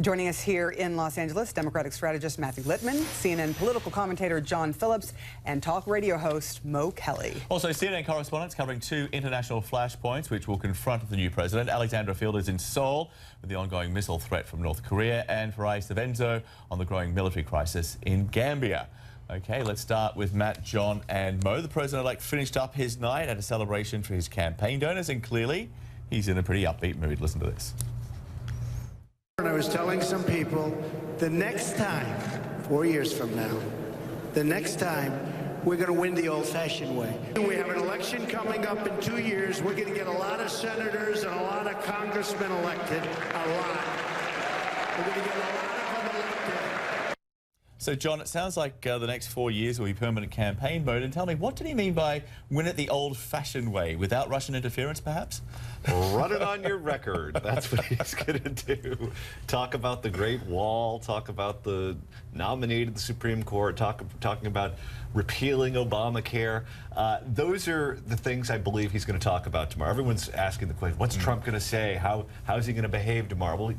Joining us here in Los Angeles, Democratic strategist Matthew Littman, CNN political commentator John Phillips, and talk radio host Mo Kelly. Also, CNN correspondents covering two international flashpoints which will confront the new president. Alexandra Field is in Seoul with the ongoing missile threat from North Korea, and Farai Savenzo on the growing military crisis in Gambia. Okay, let's start with Matt, John, and Mo. The president-elect finished up his night at a celebration for his campaign donors, and clearly he's in a pretty upbeat mood. Listen to this. I was telling some people, the next time, 4 years from now, the next time, we're going to win the old-fashioned way. We have an election coming up in 2 years. We're going to get a lot of senators and a lot of congressmen elected. A lot. We're going to get a lot of them elected. So, John, it sounds like the next 4 years will be permanent campaign mode. And tell me, what did he mean by win it the old-fashioned way? Without Russian interference, perhaps? Run it on your record. That's what he's going to do. Talk about the Great Wall, talk about the nominee to the Supreme Court, talking about repealing Obamacare. Those are the things I believe he's going to talk about tomorrow. Everyone's asking the question, what's Trump going to say? How's he going to behave tomorrow? Well,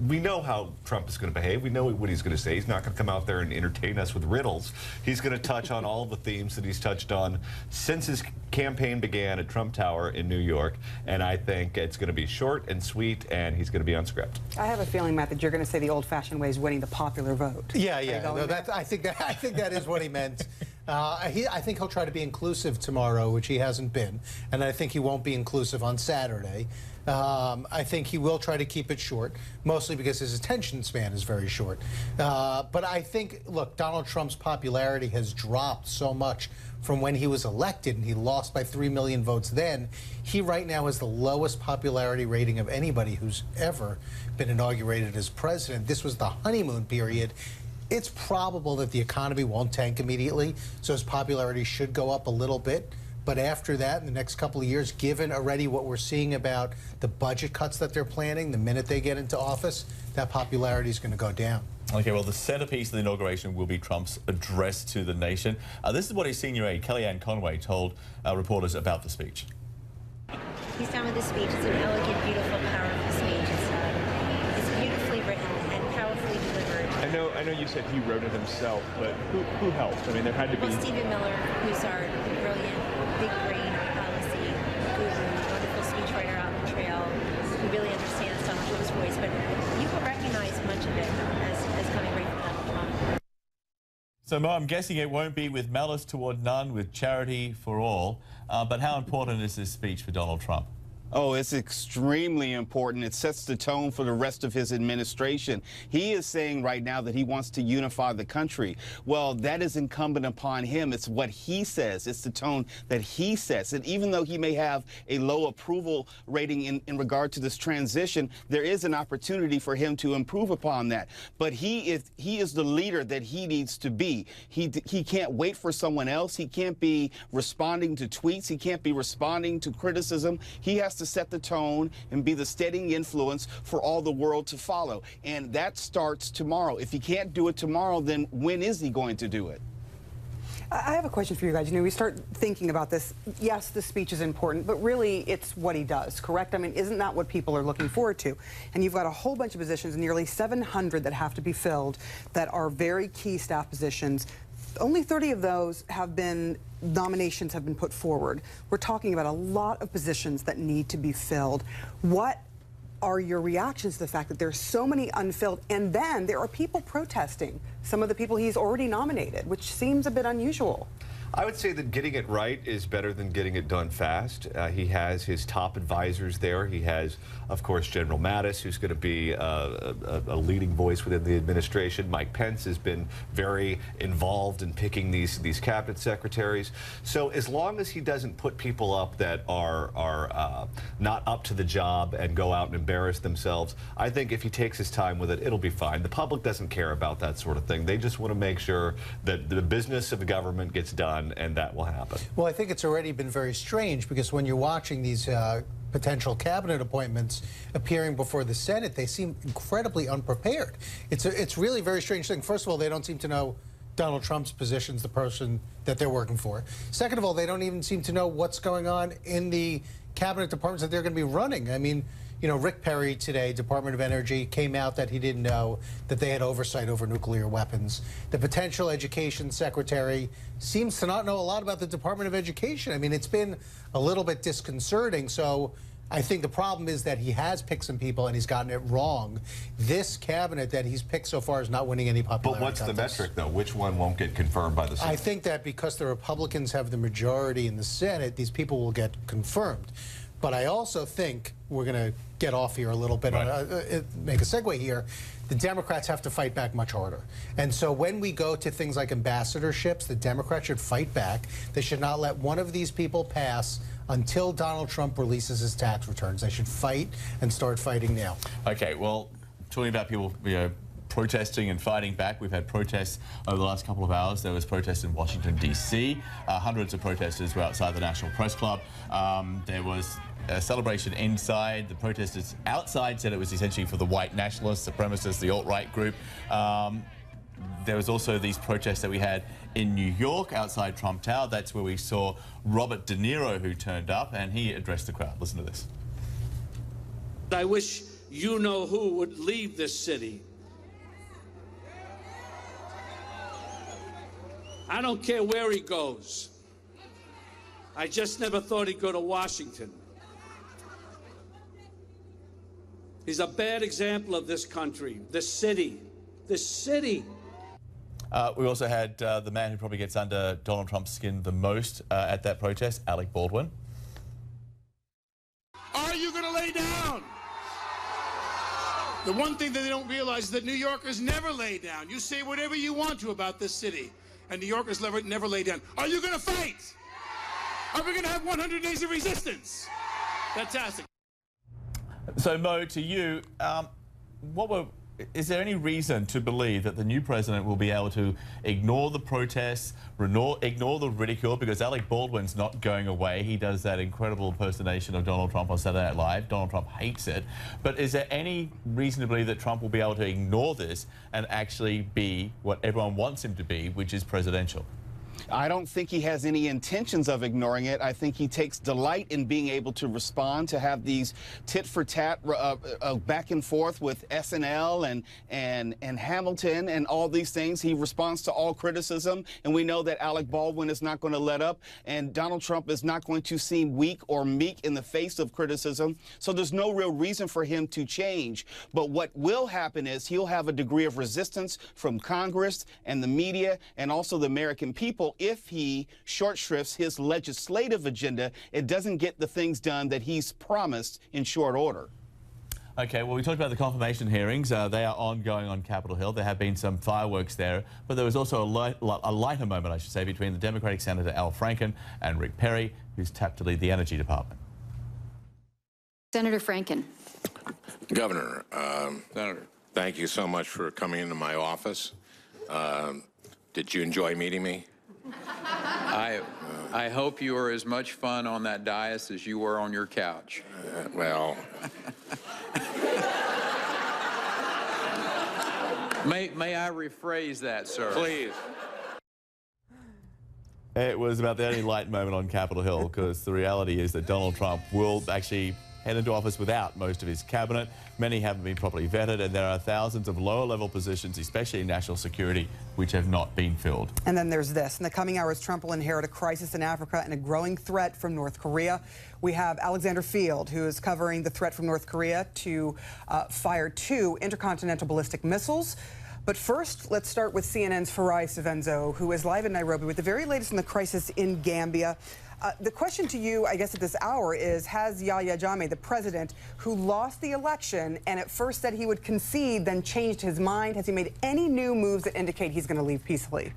we know how Trump is going to behave. We know what he's going to say. He's not going to come out there and entertain us with riddles. He's going to touch on all the themes that he's touched on since his campaign began at Trump Tower in New York. And I think it's going to be short and sweet, and he's going to be on script. I have a feeling, Matt, that you're going to say the old-fashioned way is winning the popular vote. Yeah. No, I think that is what he meant. I think he'll try to be inclusive tomorrow, which he hasn't been, and I think he won't be inclusive on Saturday. I think he will try to keep it short, mostly because his attention span is very short. But I think, look, Donald Trump's popularity has dropped so much from when he was elected, and he lost by 3 million votes then. He right now has the lowest popularity rating of anybody who's ever been inaugurated as president. This was the honeymoon period. It's probable that the economy won't tank immediately, so his popularity should go up a little bit. But after that, in the next couple of years, given already what we're seeing about the budget cuts that they're planning, the minute they get into office, that popularity is going to go down. Okay, well, the centerpiece of the inauguration will be Trump's address to the nation. This is what his senior aide, Kellyanne Conway, told reporters about the speech. He's done with the speech. It's an elegant, beautiful, powerful speech. It's beautifully written and powerfully delivered. I know you said he wrote it himself, but who helped? I mean, there had to be... Well, Stephen Miller, who's our brilliant, big brain policy guru, wonderful speechwriter out in Montreal, who really understands Donald Trump's voice, but you will recognize much of it as coming right from Donald Trump. So, Mo, I'm guessing it won't be with malice toward none, with charity for all. But how important is this speech for Donald Trump? Oh, it's extremely important. It sets the tone for the rest of his administration. He is saying right now that he wants to unify the country. Well, that is incumbent upon him. It's what he says. It's the tone that he sets. And even though he may have a low approval rating in regard to this transition, there is an opportunity for him to improve upon that. But he is the leader that he needs to be. He can't wait for someone else. He can't be responding to tweets. He can't be responding to criticism. He has to set the tone and be the steadying influence for all the world to follow. And that starts tomorrow. If he can't do it tomorrow, then when is he going to do it? I have a question for you guys. You know, we start thinking about this. Yes, the speech is important, but really it's what he does, correct? I mean, isn't that what people are looking forward to? And you've got a whole bunch of positions, nearly 700 that have to be filled, that are very key staff positions. Only 30 of those nominations have been put forward. We're talking about a lot of positions that need to be filled. What are your reactions to the fact that there's so many unfilled, and then there are people protesting some of the people he's already nominated, which seems a bit unusual? I would say that getting it right is better than getting it done fast. He has his top advisors there. He has, of course, General Mattis, who's going to be a leading voice within the administration. Mike Pence has been very involved in picking these cabinet secretaries. So as long as he doesn't put people up that are not up to the job and go out and embarrass themselves, I think if he takes his time with it, it'll be fine. The public doesn't care about that sort of thing. They just want to make sure that the business of the government gets done, and that will happen. Well, I think it's already been very strange, because when you're watching these potential cabinet appointments appearing before the Senate, they seem incredibly unprepared. It's really a very strange thing. First of all, they don't seem to know Donald Trump's position's the person that they're working for. Second of all, they don't even seem to know what's going on in the cabinet departments that they're going to be running. I mean, You know, Rick Perry today, Department of Energy, came out that he didn't know that they had oversight over nuclear weapons. The potential education secretary seems to not know a lot about the Department of Education. I mean, it's been a little bit disconcerting. So I think the problem is that he has picked some people and he's gotten it wrong. This cabinet that he's picked so far is not winning any popularity. But what's the metric, though? Which one won't get confirmed by the Senate? I think that because the Republicans have the majority in the Senate, these people will get confirmed. But I also think we're going to get off here a little bit, Right. Make a segue here. The Democrats have to fight back much harder. And so when we go to things like ambassadorships, the Democrats should fight back. They should not let one of these people pass until Donald Trump releases his tax returns. They should fight and start fighting now. Okay, well, talking about people, protesting and fighting back. We've had protests over the last couple of hours. There was protests in Washington, D.C. Hundreds of protesters were outside the National Press Club. There was a celebration inside. The protesters outside said it was essentially for the white nationalists, supremacists, the alt-right group. There was also these protests that we had in New York outside Trump Tower. That's where we saw Robert De Niro, who turned up, and he addressed the crowd. Listen to this. I wish you know who would leave this city. I don't care where he goes. I just never thought he'd go to Washington. He's a bad example of this country, this city, this city. We also had the man who probably gets under Donald Trump's skin the most at that protest, Alec Baldwin. Are you going to lay down? The one thing that they don't realize is that New Yorkers never lay down. You say whatever you want to about this city, and New Yorkers never lay down. Are you going to fight? Are we going to have 100 days of resistance? Fantastic. So, Mo, to you, is there any reason to believe that the new president will be able to ignore the protests, ignore the ridicule, because Alec Baldwin's not going away. He does that incredible impersonation of Donald Trump on Saturday Night Live. Donald Trump hates it. But is there any reason to believe that Trump will be able to ignore this and actually be what everyone wants him to be, which is presidential? I don't think he has any intentions of ignoring it. I think he takes delight in being able to respond, to have these tit-for-tat back and forth with SNL and Hamilton and all these things. He responds to all criticism, and we know that Alec Baldwin is not going to let up, and Donald Trump is not going to seem weak or meek in the face of criticism. So there's no real reason for him to change. But what will happen is he'll have a degree of resistance from Congress and the media and also the American people if he short shrifts his legislative agenda. It doesn't get the things done that he's promised in short order. Okay, well, we talked about the confirmation hearings. They are ongoing on Capitol Hill. There have been some fireworks there, but there was also a lighter moment, I should say, between the Democratic Senator Al Franken and Rick Perry, who's tapped to lead the Energy Department. Senator Franken. Governor, thank you so much for coming into my office. Did you enjoy meeting me? I hope you were as much fun on that dais as you were on your couch. Well... May I rephrase that, sir? Please. It was about the only light moment on Capitol Hill, because the reality is that Donald Trump will actually head into office without most of his cabinet. Many haven't been properly vetted, and there are thousands of lower-level positions, especially in national security, which have not been filled. And then there's this. In the coming hours, Trump will inherit a crisis in Africa and a growing threat from North Korea. We have Alexander Field, who is covering the threat from North Korea to fire 2 intercontinental ballistic missiles. But first, let's start with CNN's Farai Savenzo, who is live in Nairobi with the very latest on the crisis in Gambia. The question to you, I guess, at this hour is, has Yahya Jammeh, the president who lost the election and at first said he would concede, then changed his mind, has he made any new moves that indicate he's going to leave peacefully?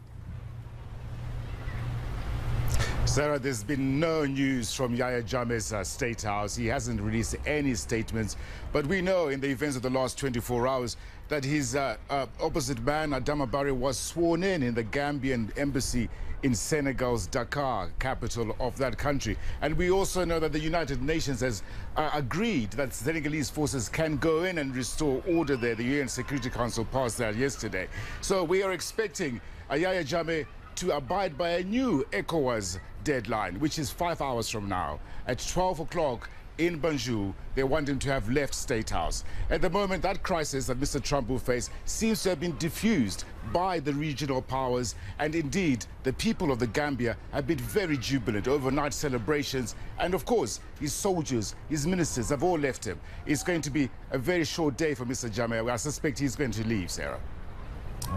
Sarah, there's been no news from Yahya Jammeh's State House. He hasn't released any statements. But we know in the events of the last 24 hours that his opposite man, Adama Barrow, was sworn in the Gambian embassy in Senegal's Dakar, capital of that country. And we also know that the United Nations has agreed that Senegalese forces can go in and restore order there. The UN Security Council passed that yesterday. So we are expecting Yahya Jammeh to abide by a new ECOWAS deadline, which is 5 hours from now. At 12 o'clock, in Banjul. They want him to have left State House. At the moment, that crisis that Mr. Trump will face seems to have been diffused by the regional powers, and indeed, the people of the Gambia have been very jubilant. Overnight celebrations, and of course, his soldiers, his ministers have all left him. It's going to be a very short day for Mr. Jammeh. I suspect he's going to leave, Sarah.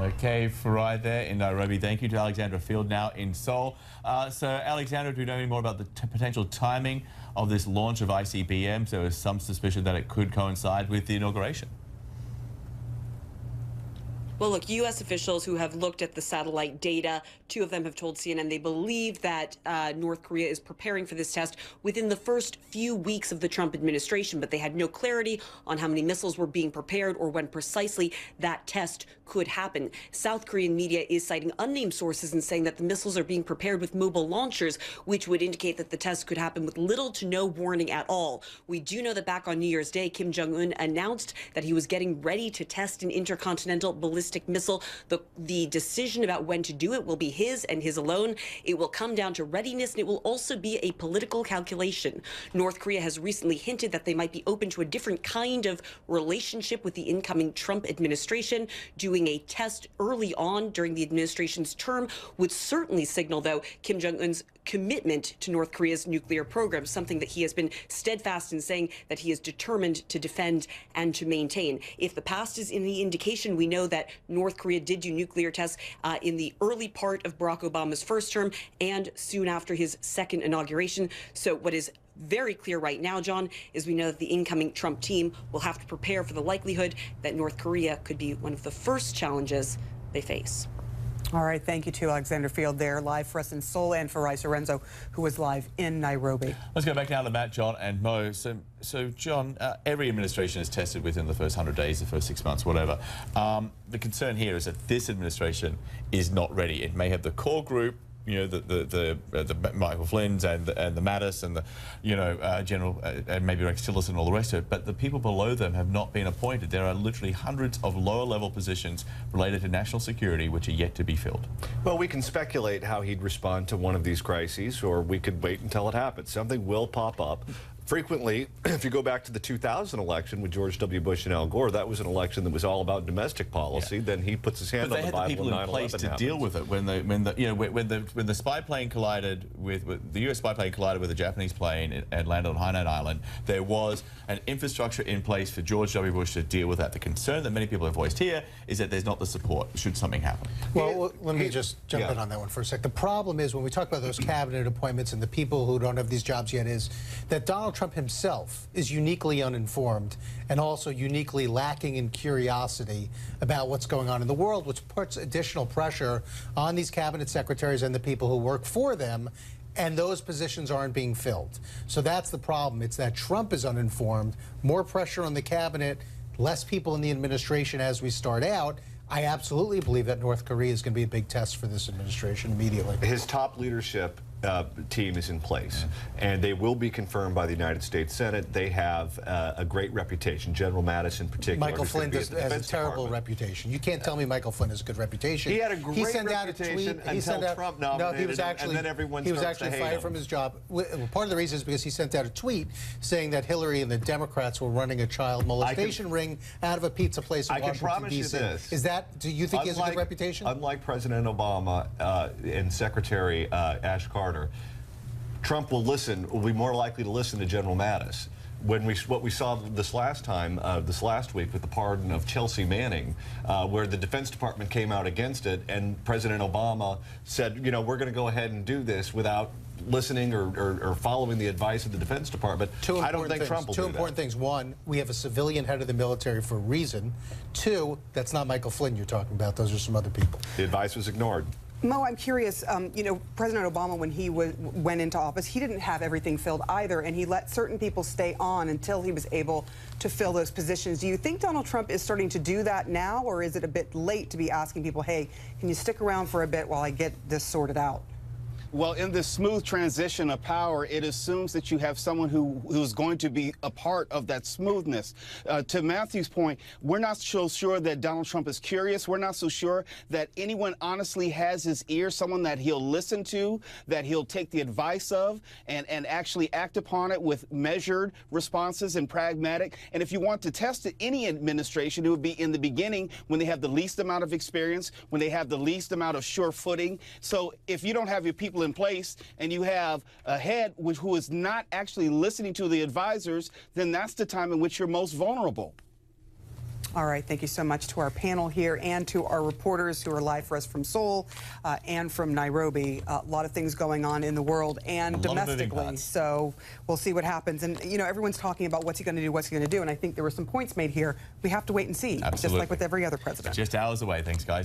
Okay, Farai there in Nairobi. Thank you to Alexandra Field now in Seoul. So, Alexandra, do you know any more about the potential timing of this launch of ICBMs? There is some suspicion that it could coincide with the inauguration. Well, look, U.S. officials who have looked at the satellite data, two of them have told CNN they believe that North Korea is preparing for this test within the first few weeks of the Trump administration, but they had no clarity on how many missiles were being prepared or when precisely that test could happen. South Korean media is citing unnamed sources and saying that the missiles are being prepared with mobile launchers, which would indicate that the test could happen with little to no warning at all. We do know that back on New Year's Day, Kim Jong-un announced that he was getting ready to test an intercontinental ballistic missile. The decision about when to do it will be his and his alone. It will come down to readiness, and it will also be a political calculation. North Korea has recently hinted that they might be open to a different kind of relationship with the incoming Trump administration. Doing a test early on during the administration's term would certainly signal, though, Kim Jong-un's commitment to North Korea's nuclear program, something that he has been steadfast in saying that he is determined to defend and to maintain. If the past is any indication, we know that North Korea did do nuclear tests in the early part of Barack Obama's first term and soon after his second inauguration. So what is very clear right now, John, is we know that the incoming Trump team will have to prepare for the likelihood that North Korea could be one of the first challenges they face. All right, thank you to Alexander Field there, live for us in Seoul, and Farai Sorenzo, who was live in Nairobi. Let's go back now to Matt, John, and Mo. So John, every administration is tested within the first 100 days, the first 6 months, whatever. The concern here is that this administration is not ready. It may have the core group, you know, the Michael Flynn's and the Mattis and the, you know, General and maybe Rex Tillerson and all the rest of it, but the people below them have not been appointed. There are literally hundreds of lower level positions related to national security which are yet to be filled. Well, we can speculate how he'd respond to one of these crises, or we could wait until it happens. Something will pop up. Frequently, if you go back to the 2000 election with George W. Bush and Al Gore, that was an election that was all about domestic policy. Yeah. Then he puts his hand on the Bible. But they had the people in place to deal with it when the spy plane collided with the U.S. spy plane collided with a Japanese plane and landed on Hainan Island. There was an infrastructure in place for George W. Bush to deal with that. The concern that many people have voiced here is that there's not the support should something happen. Well, let me just jump in on that one for a sec. The problem is when we talk about those cabinet appointments and the people who don't have these jobs yet is that Donald Trump himself is uniquely uninformed and also uniquely lacking in curiosity about what's going on in the world, which puts additional pressure on these cabinet secretaries and the people who work for them, and those positions aren't being filled. So that's the problem. It's that Trump is uninformed, more pressure on the cabinet, less people in the administration as we start out. I absolutely believe that North Korea is going to be a big test for this administration immediately. His top leadership team is in place, and they will be confirmed by the United States Senate. They have a great reputation. General Mattis in particular. Michael Flynn has a terrible reputation. You can't tell me Michael Flynn has a good reputation. He had a great reputation until Trump nominated him, and then everyone he was actually fired from his job. Part of the reason is because he sent out a tweet saying that Hillary and the Democrats were running a child molestation ring out of a pizza place in Washington, D.C. Is that, do you think he has a good reputation? Unlike President Obama and Secretary Ash Carter, Trump will be more likely to listen to General Mattis. What we saw this last week with the pardon of Chelsea Manning, where the Defense Department came out against it, and President Obama said, you know, we're going to go ahead and do this without listening or following the advice of the Defense Department. I don't think Trump will do that. Two important things. One, we have a civilian head of the military for a reason. Two, that's not Michael Flynn you're talking about. Those are some other people. The advice was ignored. Mo, I'm curious, you know, President Obama, when he went into office, he didn't have everything filled either, and he let certain people stay on until he was able to fill those positions. Do you think Donald Trump is starting to do that now, or is it a bit late to be asking people, hey, can you stick around for a bit while I get this sorted out? Well, in this smooth transition of power, it assumes that you have someone who's going to be a part of that smoothness. To Matthew's point, we're not so sure that Donald Trump is curious. We're not so sure that anyone honestly has his ear, someone that he'll listen to, that he'll take the advice of, and actually act upon it with measured responses and pragmatic. And if you want to test any administration, it would be in the beginning when they have the least amount of experience, when they have the least amount of sure footing. So if you don't have your people in place and you have a head who is not actually listening to the advisors, then that's the time in which you're most vulnerable. All right, thank you so much to our panel here and to our reporters who are live for us from Seoul and from Nairobi. A lot of things going on in the world and domestically, so we'll see what happens. And, you know, everyone's talking about what's he going to do, what's he going to do, and I think there were some points made here. We have to wait and see, Absolutely. just like with every other president. Just hours away. Thanks, guys.